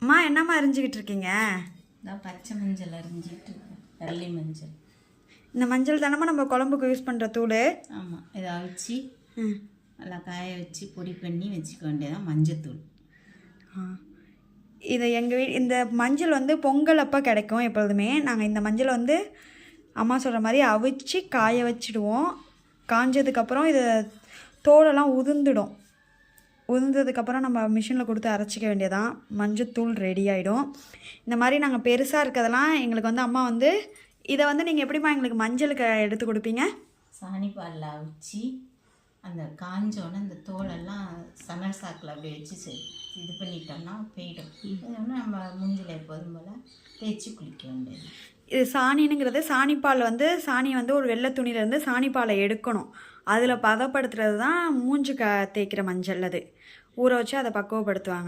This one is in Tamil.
அம்மா என்னம்மா அரிஞ்சிக்கிட்டு இருக்கீங்க? நான் பச்சை மஞ்சள் அரிஞ்சிட்டு இருக்கேன். வெள்ளை மஞ்சள். இந்த மஞ்சள் தானம்மா நம்ம குழம்புக்கு யூஸ் பண்ணுற தூள். ஆமாம், இதை அவிச்சு நல்லா காய வச்சு பொடி பண்ணி வச்சுக்க வேண்டியதான் மஞ்சத்தூள். இதை எங்கள் இந்த மஞ்சள் வந்து பொங்கல் அப்போ கிடைக்கும். எப்பொழுதுமே நாங்கள் இந்த மஞ்சள் வந்து அம்மா சொல்கிற மாதிரி அவிச்சு காய வச்சுடுவோம். காஞ்சதுக்கப்புறம் இதை தோலெல்லாம் உதிர்ந்துடும். உதிர்ந்ததுக்கப்புறம் நம்ம மிஷினில் கொடுத்து அரைச்சிக்க வேண்டியதான். மஞ்சத்தூள் ரெடி ஆகிடும். இந்த மாதிரி நாங்கள் பெருசாக இருக்கிறதெல்லாம் எங்களுக்கு வந்து அம்மா வந்து இதை வந்து நீங்கள் எப்படிம்மா எங்களுக்கு மஞ்சளுக்கு எடுத்து கொடுப்பீங்க? சாணி பாலில் அவிச்சு அந்த காஞ்சோன்னு அந்த தோலெல்லாம் சணல் சாக்கில் அப்படி வச்சு இது பண்ணிட்டோம்னா போயிடும். இதோட நம்ம மூஞ்சில் எப்போதும் போல் தேய்ச்சி குளிக்க வேண்டியது. இது சாணினுங்கிறது சாணிப்பால் வந்து சாணியை வந்து ஒரு வெள்ளை துணியிலேருந்து சாணிப்பாலை எடுக்கணும். அதில் பதப்படுத்துறது தான் மூஞ்சி தேய்க்கிற மஞ்சள். அது ஊற வச்சு அதை பக்குவப்படுத்துவாங்க.